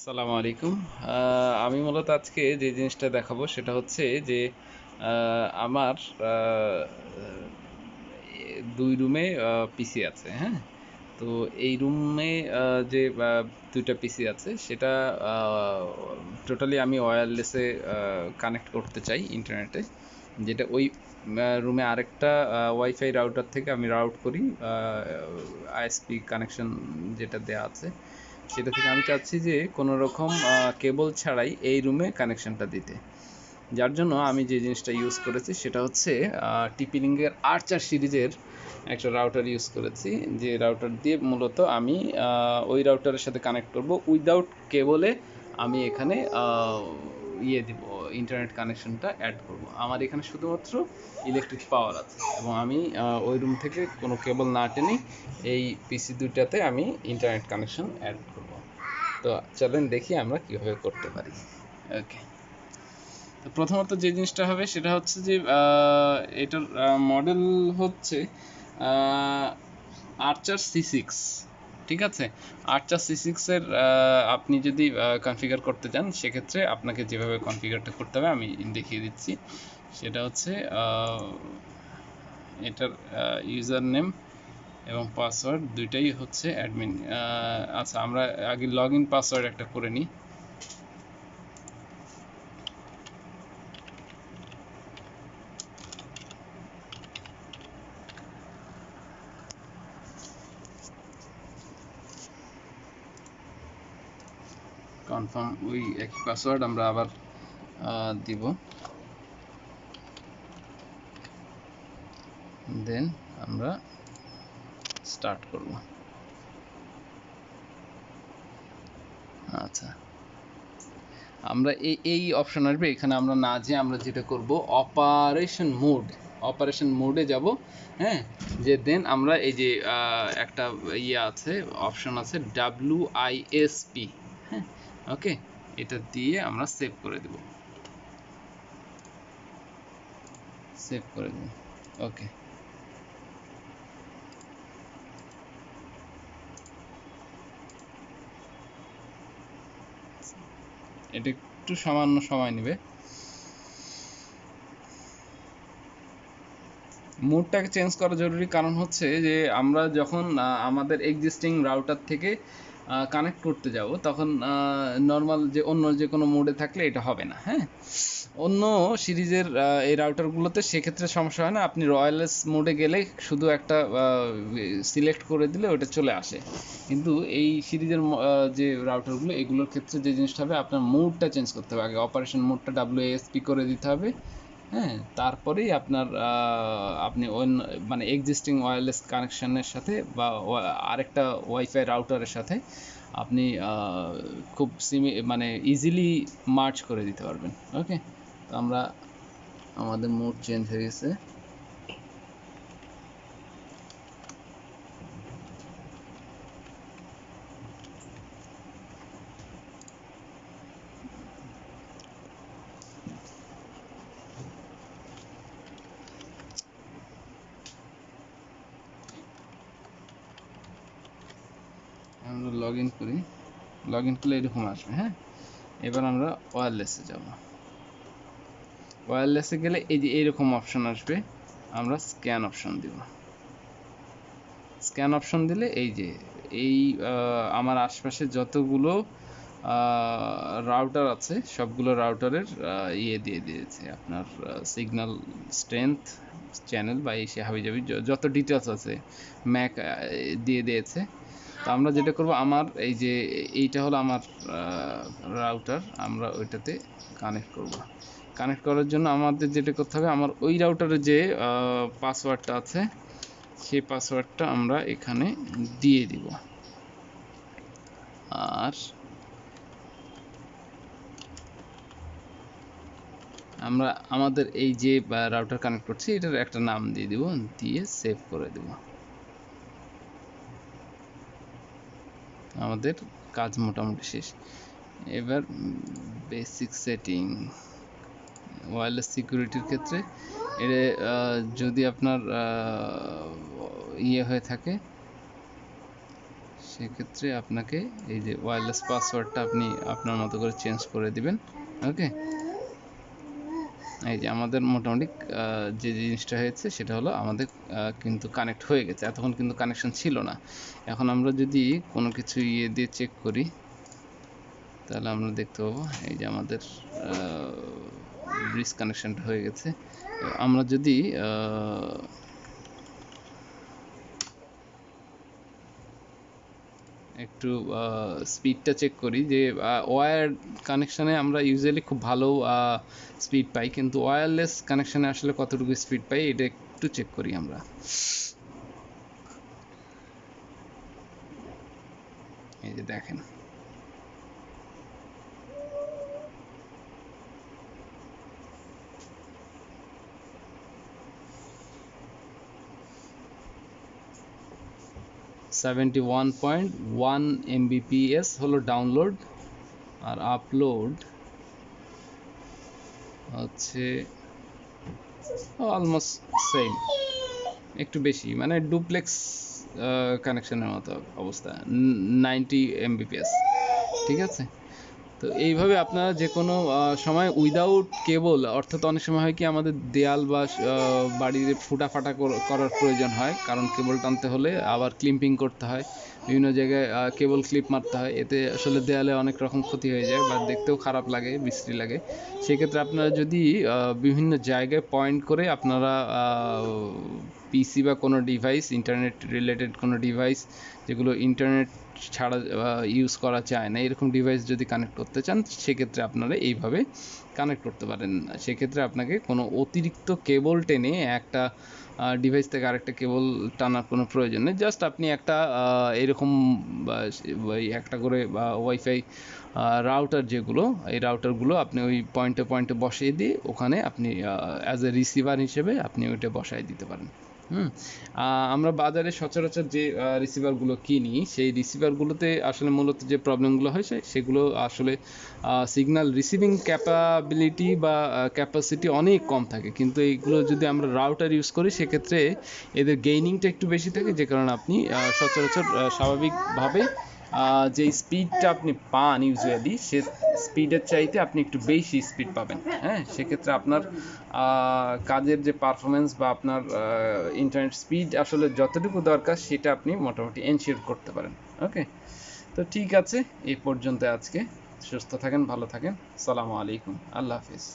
আসসালামু আলাইকুম। আমি মূলত আজকে যে জিনিসটা দেখাবো সেটা হচ্ছে যে আমার ২ রুমে পিসি আছে, হ্যাঁ? তো এই রুমে যে ২ টা পিসি আছে সেটা আ টোটালি আমি ওয়্যারলেসে কানেক্ট করতে চাই ইন্টারনেটে। যেটা ওই রুমে আরেকটা ওয়াইফাই রাউটার থেকে আমি রাউট করি আইএসপি কানেকশন যেটা দেয়া আছে। সেটা থেকে আমি চাচ্ছি যে কোনো রকম কেবল ছাড়াই এই রুমে কানেকশনটা দিতে। যার জন্য আমি যে জিনিসটা ইউজ করেছি সেটা হচ্ছে টিপি-লিংকের আর্চার সিরিজের একটা রাউটার ইউজ করেছি, যে রাউটার দিয়ে মূলত আমি ওই রাউটারের সাথে কানেক্ট করব উইদাউট কেবলে। আমি এখানে দিব, ইন্টারনেট কানেকশনটা অ্যাড করব। আমার এখানে শুধুমাত্র ইলেকট্রিক পাওয়ার আছে এবং আমি ওই রুম থেকে কোনো কেবল না টেনে এই পিসি দুইটাতে আমি ইন্টারনেট কানেকশন অ্যাড করব। তো চলেন দেখি আমরা কীভাবে করতে পারি। ওকে, তো প্রথমত যে জিনিসটা হবে সেটা হচ্ছে যে এটার মডেল হচ্ছে আর্চার C6, ঠিক আছে? আর্চার C6-এর আপনি যদি কনফিগার করতে চান সেক্ষেত্রে আপনাকে যেভাবে কনফিগারটা করতে হবে আমি দেখিয়ে দিচ্ছি। সেটা হচ্ছে এটার ইউজার নেম এবং পাসওয়ার্ড দুইটাই হচ্ছে অ্যাডমিন। আচ্ছা, আমরা আগে লগ ইন পাসওয়ার্ড একটা করে নিই। কনফার্ম, ওই একই পাসওয়ার্ড আমরা আবার দিব, দেন আমরা স্টার্ট করব। আচ্ছা, আমরা এই অপশন আসবে এখানে, আমরা না যে আমরা যেটা করব অপারেশন মোডে যাব, হ্যাঁ? যে দেন আমরা এই যে একটা আছে, অপশন আছে WISP, হ্যাঁ? ওকে, এটা দিয়ে আমরা সেভ করে দেব, ওকে। এটা একটু সামান্য সময় নেবে। মোডটাকে চেঞ্জ করা জরুরি, কারণ হচ্ছে যে আমরা যখন আমাদের এক্সিস্টিং রাউটার থেকে কানেক্ট করতে যাব তখন নর্মাল যে অন্য যে কোনো মোডে থাকলে এটা হবে না, হ্যাঁ? অন্য সিরিজের এই রাউটারগুলোতে সেক্ষেত্রে সমস্যা হয় না, আপনি ওয়্যারলেস মোডে গেলে শুধু একটা সিলেক্ট করে দিলে ওটা চলে আসে। কিন্তু এই সিরিজের যে রাউটারগুলো এগুলোর ক্ষেত্রে যে জিনিসটা হবে, আপনার মোডটা চেঞ্জ করতে হবে। আগে অপারেশন মোডটা WASP করে দিতে হবে, হ্যাঁ? তারপরেই আপনার আপনি মানে এক্সিস্টিং ওয়্যারলেস কানেকশনের সাথে বা আরেকটা ওয়াইফাই রাউটারের সাথে আপনি খুব মানে ইজিলি মার্জ করে দিতে পারবেন। ওকে, তো আমরা আমাদের মোড চেঞ্জ হয়ে গেছে। আমরা লগ ইন করি, লগ ইন করলে এরকম আসবে, হ্যাঁ? এবার আমরা ওয়্যারলেসে যাব। ওয়্যারলেসে গেলে এই যে এইরকম অপশন আসবে, আমরা স্ক্যান অপশন দিব। স্ক্যান অপশন দিলে এই যে এই আমার আশপাশে যতগুলো রাউটার আছে সবগুলো রাউটারের দিয়ে দিয়েছে আপনার সিগন্যাল স্ট্রেংথ, চ্যানেল বা এই সে হাবিজাবি যত ডিটেলস আছে ম্যাক দিয়ে দিয়েছে। তো আমরা যেটা করব, আমার এই যে এইটা হলো আমার রাউটার, আমরা ওইটাতে কানেক্ট করব। কানেক্ট করার জন্য আমাদের যেটা করতে হবে, আমার ওই রাউটারে যে পাসওয়ার্ডটা আছে সেই পাসওয়ার্ডটা আমরা এখানে দিয়ে দিব। আর আমরা আমাদের এই যে রাউটার কানেক্ট করছি এটার একটা নাম দিয়ে দিব, দিয়ে সেভ করে দেব। আমাদের কাজ মোটামুটি শেষ। এবার বেসিক সেটিং, ওয়্যারলেস সিকিউরিটির ক্ষেত্রে এটা যদি আপনার হয়ে থাকে সেক্ষেত্রে আপনাকে এই যে ওয়্যারলেস পাসওয়ার্ডটা আপনি আপনার মতো করে চেঞ্জ করে দিবেন। ওকে, এই যে আমাদের মোটামুটি যে জিনিসটা হয়েছে সেটা হলো আমাদের কিন্তু কানেক্ট হয়ে গেছে। এতক্ষণ কিন্তু কানেকশন ছিল না। এখন আমরা যদি কোনো কিছু ইয়ে দিয়ে চেক করি তাহলে আমরা দেখতে পাবো এই যে আমাদের ব্রিজ কানেকশনটা হয়ে গেছে। আমরা যদি একটু স্পিডটা চেক করি যে ওয়্যার কানেকশানে আমরা ইউজুয়ালি খুব ভালো স্পিড পাই, কিন্তু ওয়্যারলেস কানেকশানে আসলে কতটুকু স্পিড পাই এটা একটু চেক করি আমরা। এই যে দেখেন, (71.1 Mbps হলো ডাউনলোড, আর আপলোড হচ্ছে অলমোস্ট সেম, একটু বেশি, মানে ডুপ্লেক্স কানেকশনের মতো অবস্থা, 90 Mbps। ঠিক আছে, তো এইভাবে আপনারা যে কোনো সময় উইদাউট কেবল, অর্থাৎ অনেক সময় হয় কি আমাদের দেয়াল বা বাড়ির ফুটাফাটা করার প্রয়োজন হয়, কারণ কেবল টানতে হলে আবার ক্লিম্পিং করতে হয়, বিভিন্ন জায়গায় কেবল ক্লিপ মারতে হয়, এতে আসলে দেয়ালে অনেক রকম ক্ষতি হয়ে যায় বা দেখতেও খারাপ লাগে, বিশ্রী লাগে। সেক্ষেত্রে আপনারা যদি বিভিন্ন জায়গায় পয়েন্ট করে আপনারা পিসি বা কোনো ডিভাইস, ইন্টারনেট রিলেটেড কোনো ডিভাইস যেগুলো ইন্টারনেট ছাড়া ইউজ করা যায় না, এরকম ডিভাইস যদি কানেক্ট করতে চান সেক্ষেত্রে আপনারা এইভাবে কানেক্ট করতে পারেন। সেক্ষেত্রে আপনাকে কোনো অতিরিক্ত কেবল টেনে একটা ডিভাইস থেকে আরেকটা কেবল টানার কোনো প্রয়োজন নেই। জাস্ট আপনি একটা এরকম একটা করে ওয়াইফাই রাউটার, যেগুলো এই রাউটারগুলো আপনি ওই পয়েন্টে পয়েন্টে বসিয়ে দিয়ে ওখানে আপনি অ্যাজ এ রিসিভার হিসেবে আপনি ওইটা বসাই দিতে পারেন। আমরা বাজারে সচরাচর যে রিসিভারগুলো কিনি সেই রিসিভারগুলোতে আসলে মূলত যে প্রবলেমগুলো হয় সেগুলো আসলে সিগন্যাল রিসিভিং ক্যাপাবিলিটি বা ক্যাপাসিটি অনেক কম থাকে, কিন্তু এইগুলো যদি আমরা রাউটার ইউজ করি সেক্ষেত্রে এদের গেইনিংটা একটু বেশি থাকে, যে কারণে আপনি সচরাচর স্বাভাবিকভাবে যে স্পিডটা আপনি পান ইউজুয়ালি সে স্পিডের চাইতে আপনি একটু বেশি স্পিড পাবেন। হ্যাঁ, সেক্ষেত্রে আপনার কাজের যে পারফরমেন্স বা আপনার ইন্টারনেট স্পিড আসলে যতটুকু দরকার সেটা আপনি মোটামুটি এনশিওর করতে পারেন। ওকে, তো ঠিক আছে, এই পর্যন্ত আজকে। সুস্থ থাকেন, ভালো থাকেন, আসসালামু আলাইকুম, আল্লাহ হাফিজ।